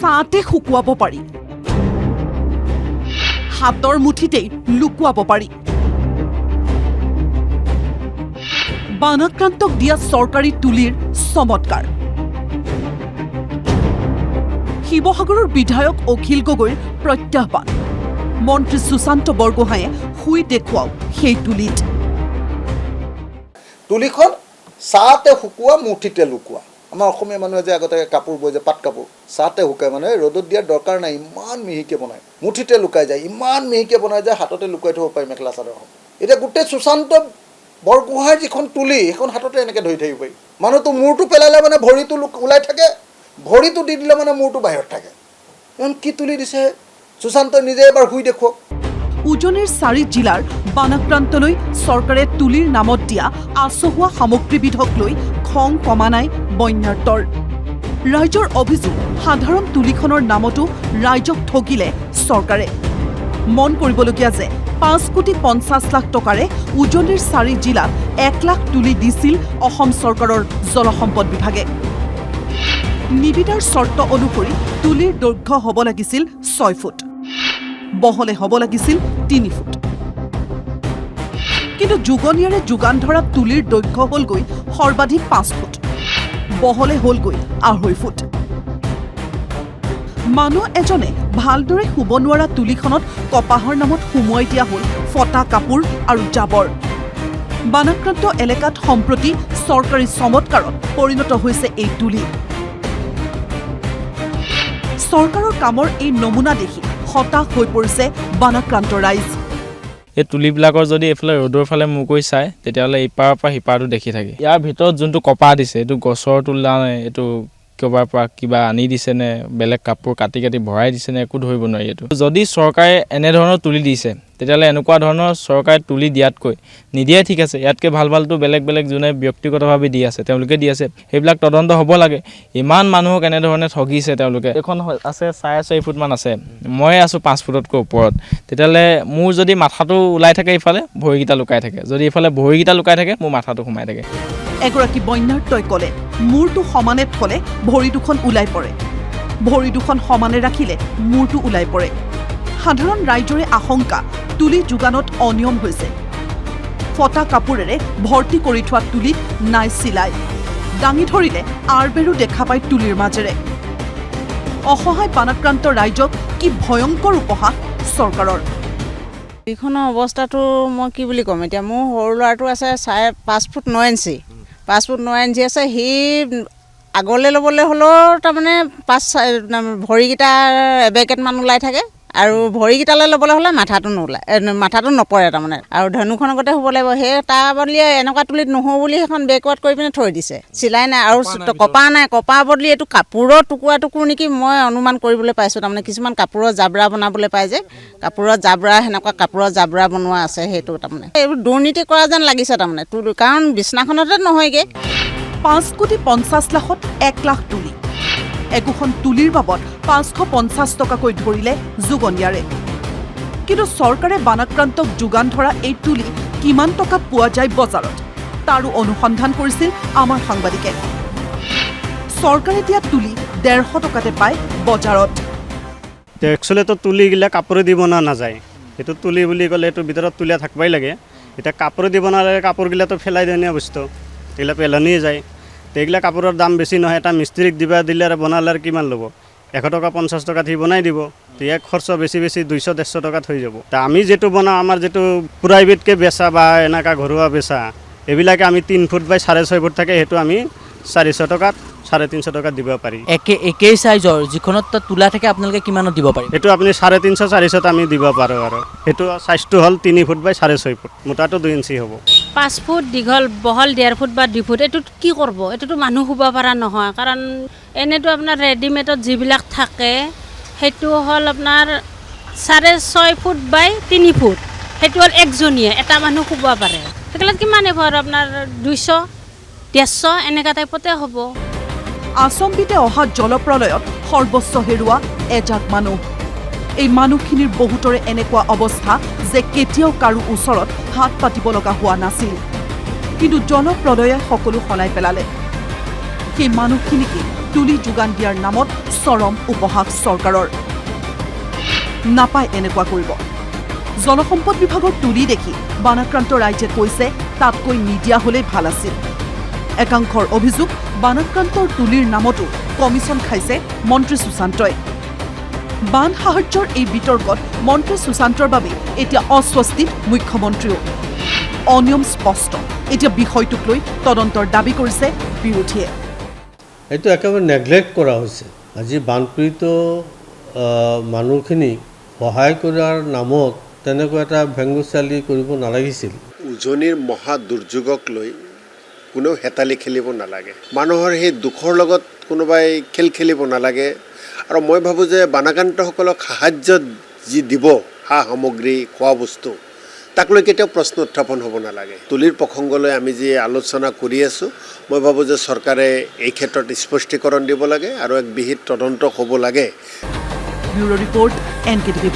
ছাতে শুকুৱাব পাৰি, হাতৰ মুঠিতেই লুকুৱাব পাৰি। বানাক্ৰান্তক দিয়া চৰকাৰী তুলিৰ চমৎকাৰ। শিৱসাগৰৰ বিধায়ক অখিল গগৈৰ প্ৰত্যাহ্বান। মন্ত্ৰী সুশান্ত বৰগোহাঁয়ে শুই দেখুৱাওক সেই তুলিত। তুলিখন ছাতে শুকোৱা, মুঠিতে লুকোৱা। আমাৰ অসমীয়া মানুহে যে আগতে কাপোৰ বয় যে পাট কাপোৰ, ছাতে শুকায়, মানে ৰ'দত দিয়াৰ দৰকাৰ নাই, ইমান মিহিকে বনায়। মুঠিতে লুকাই যায়, ইমান মিহিকে বনাই যায়, হাততে লুকুৱাই থ'ব পাৰি মেখেলা চাদৰখন। এতিয়া গোটেই সুশান্ত বৰগোহাঁইৰ যিখন তুলি, সেইখন হাততে এনেকৈ ধৰি থাকিব পাৰি। মানুহটো মূৰটো পেলালে মানে ভৰিটো ওলাই থাকে, ভৰিটো দি দিলে মানে মূৰটো বাহিৰত থাকে। ইমান কি তুলি দিছে, সুশান্তই নিজে এবাৰ শুই দেখুৱাওক। উজনিৰ 4 জিলাৰ বানাক্ৰান্তলৈ চৰকাৰে তুলিৰ নামত দিয়া আচহুৱা সামগ্ৰীবিধক লৈ খং কমা নাই বন্যাৰ্তৰ। ৰাইজৰ অভিযোগ, সাধাৰণ তুলিখনৰ নামতো ৰাইজক ঠগিলে চৰকাৰে। মন কৰিবলগীয়া যে 5,50,00,000 টকাৰে উজনিৰ 4 জিলাত 1 লাখ তুলি দিছিল অসম চৰকাৰৰ জলসম্পদ বিভাগে। নিবিদাৰ চৰ্ত অনুসৰি তুলিৰ দৈৰ্ঘ্য হ'ব লাগিছিল 6 ফুট, বহলে হ'ব লাগিছিল 3 ফুট। কিন্তু যুগনিয়াৰে যোগান ধৰা তুলিৰ দৈৰ্ঘ্য হ'লগৈ সৰ্বাধিক 5 ফুট, বহলে হ'লগৈ 2.5 ফুট। মানুহ এজনে ভালদৰে শুব নোৱাৰা তুলিখনত কপাহৰ নামত সুমুৱাই দিয়া হ'ল ফটা কাপোৰ আৰু জাবৰ। বানাক্ৰান্ত এলেকাত সম্প্ৰতি চৰকাৰী চমৎকাৰত পৰিণত হৈছে এই তুলি। চৰকাৰৰ কামৰ এই নমুনা দেখি হতাশ হৈ পৰিছে বানাক্ৰান্ত ৰাইজ। এই তুলিবিলাকৰ যদি এইফালে ৰ'দৰ ফালে মূৰ কৰি চায়, তেতিয়াহ'লে ইপাৰৰ পৰা সিপাৰটো দেখি থাকে। ইয়াৰ ভিতৰত যোনটো কপাহ দিছে, এইটো গছৰ তুলা নে, এইটো ক'ৰবাৰ পৰা কিবা আনি দিছে নে, বেলেগ কাপোৰ কাটি কাটি ভৰাই দিছে নে, একো ধৰিব নোৱাৰি। এইটো যদি চৰকাৰে এনেধৰণৰ তুলি দিছে, তেতিয়াহ'লে এনেকুৱা ধৰণৰ চৰকাৰে তুলি দিয়াতকৈ নিদিয়ে ঠিক আছে। ইয়াতকৈ ভাল ভালটো বেলেগ বেলেগ যোনে ব্যক্তিগতভাৱে দি আছে, তেওঁলোকে দি আছে, সেইবিলাক তদন্ত হ'ব লাগে। ইমান মানুহক এনেধৰণে ঠগিছে তেওঁলোকে। এইখন আছে 4.5 ফুটমান আছে, মই আছোঁ 5 ফুটতকৈ ওপৰত। তেতিয়াহ'লে মোৰ যদি মাথাটো ওলাই থাকে, ইফালে ভৰিকেইটা লুকাই থাকে, যদি ইফালে ভৰিকেইটা লুকাই থাকে, মোৰ মাথাটো সোমাই থাকে। এগৰাকী বন্যাৰ্তই ক'লে, মূৰটো সমানে থ'লে ভৰি দুখন ওলাই পৰে, ভৰি দুখন সমানে ৰাখিলে মূৰটো ওলাই পৰে। সাধাৰণ ৰাইজৰে আশংকা, তুলি যোগানত অনিয়ম হৈছে। ফটা কাপোৰেৰে ভৰ্তি কৰি থোৱা তুলিত নাই চিলাই, দাঙি ধৰিলে আৰবেৰো দেখা পায় তুলিৰ মাজেৰে। অসহায় বানাক্ৰান্ত ৰাইজক কি ভয়ংকৰ উপহাস চৰকাৰৰ। এইখনৰ অৱস্থাটো মই কি বুলি ক'ম এতিয়া। মোৰ সৰু ল'ৰাটো আছে 5 ফুট 9 ইঞ্চি, 5 ফুট 9 ইঞ্চি আছে। সি আগলৈ ল'বলৈ হ'লেও তাৰমানে ভৰিকেইটা এবেকেটমান ওলাই থাকে, আৰু ভৰিকেইটালৈ ল'বলৈ হ'লে মাথাটো নপৰে তাৰমানে, আৰু ধনুখন আগতে শুব লাগিব। সেই তাৰ বদলি এনেকুৱা তুলিত নহওঁ বুলি সেইখন বেকৱাৰ্ড কৰি পিনে থৈ দিছে, চিলাই নাই আৰু কপা নাই। কপাৰ বদলি এইটো কাপোৰৰ টুকুৰা নেকি, মই অনুমান কৰিবলৈ পাইছোঁ। তাৰমানে কিছুমান কাপোৰৰ জাবৰা বনাবলৈ পায় যে, কাপোৰৰ জাবৰা, সেনেকুৱা কাপোৰৰ জাবৰা বনোৱা আছে। সেইটো তাৰমানে এইবোৰ দুৰ্নীতি কৰা যেন লাগিছে তাৰমানে, কাৰণ বিচনাখনতে নহয়গৈ। 5,50,00,000ত 1 লাখ তুলি। একোখন তুলিৰ বাবদ 550 টকাকৈ ধৰিলে যুগনিয়াৰে। কিন্তু চৰকাৰে বানাক্ৰান্তক যোগান ধৰা এই তুলি কিমান টকাত পোৱা যায় বজাৰত, তাৰো অনুসন্ধান কৰিছিল আমাৰ সাংবাদিকে। চৰকাৰে দিয়া তুলি 150 টকাতে পায় বজাৰত। একচুৱেলিতো তুলিগিলা কাপোৰে দি বনোৱা নাযায়। সেইটো তুলি বুলি ক'লে এইটো ভিতৰত তুলীয়া থাকিবই লাগে। এতিয়া কাপোৰে দি বনালে কাপোৰগিলাটো ফেলাই দিয়া বস্তু, এইগিলা পেলনিয়ে যায়। এইগিলা কাপোৰৰ দাম বেছি নহয়। এটা মিস্ত্ৰীক দিলে আৰু বনালে আৰু কিমান ল'ব? 100 টকা 50 টকাত সি বনাই দিব। ইয়াক খৰচ বেছি 200-150 টকাত হৈ যাব। তা আমি যিটো বনাওঁ, আমাৰ যিটো প্ৰাইভেটকৈ বেচা বা এনেকুৱা ঘৰুৱা বেচা, এইবিলাকে আমি 3 ফুট বাই 6.5 ফুট থাকে, সেইটো আমি 400 টকাত 350 টকাত দিব পাৰি। একেই চাইজৰ যিখনত তোলা থাকে আপোনালোকে কিমানত দিব পাৰি? সেইটো আপুনি 350-400 আমি দিব পাৰোঁ। আৰু সেইটো চাইজটো হ'ল 3 ফুট বাই 6.5 ফুট, মোটাটো 2 ইঞ্চি হ'ব। 5 ফুট দীঘল, বহল 1.5 ফুট বা 2 ফুট। এইটোত কি কৰিব? এইটোতো মানুহ শুব পৰা নহয়, কাৰণ এনেতো আপোনাৰ ৰেডিমেডত যিবিলাক থাকে সেইটো হ'ল আপোনাৰ 6.5 ফুট বাই 3 ফুট। সেইটো হ'ল একজনীয়ে, এটা মানুহ শুব পাৰে। সেইবিলাক কিমান হ'ব? আৰু আপোনাৰ 200-150 এনেকুৱা টাইপতে হ'ব। আচম্বিতে অহা জলপ্ৰলয়ত সৰ্বস্ব হেৰুওৱা এজাক মানুহ। এই মানুহখিনিৰ বহুতৰে এনেকুৱা অৱস্থা যে কেতিয়াও কাৰো ওচৰত হাত পাতিব লগা হোৱা নাছিল, কিন্তু জলপ্ৰলয়ে সকলো সলাই পেলালে। সেই মানুহখিনিকে তুলি যোগান দিয়াৰ নামত চৰম উপহাস চৰকাৰৰ। নাপায় এনেকুৱা কৰিব। জলসম্পদ বিভাগৰ তুলি দেখি বানাক্ৰান্ত ৰাইজে কৈছে তাতকৈ নিদিয়া হ'লেই ভাল আছিল। একাংশৰ অভিযোগ বানাক্ৰান্তৰ তুলিৰ নামতো কমিছন খাইছে মন্ত্ৰী সুশান্তই। বান সাহায্যৰ এই বিতৰ্কত মন্ত্ৰী সুশান্তৰ বাবে এতিয়া অস্বস্তিত মুখ্যমন্ত্ৰীও। অনিয়ম স্পষ্ট। এতিয়া বিষয়টোক লৈ তদন্তৰ দাবী কৰিছে বিৰোধীয়ে। এইটো একেবাৰে নেগলেক্ট কৰা হৈছে। আজি বানপীড়িত মানুহখিনিক সহায় কৰাৰ নামত তেনেকুৱা এটা ভেংগুচালি কৰিব নালাগিছিল। উজনিৰ মহা দুৰ্যোগক লৈ কোনেও হেতালি খেলিব নালাগে। মানুহৰ সেই দুখৰ লগত কোনোবাই খেল খেলিব নালাগে। আৰু মই ভাবোঁ যে বানাক্ৰান্তসকলক সাহায্য যি দিব, সা সামগ্ৰী, খোৱা বস্তু, তাক লৈ কেতিয়াও প্ৰশ্ন উত্থাপন হ'ব নালাগে। তুলিৰ প্ৰসংগলৈ আমি যি আলোচনা কৰি আছোঁ, মই ভাবোঁ যে চৰকাৰে এই ক্ষেত্ৰত স্পষ্টীকৰণ দিব লাগে আৰু এক বিহিত তদন্ত হ'ব লাগে। Bureau report NKTV+।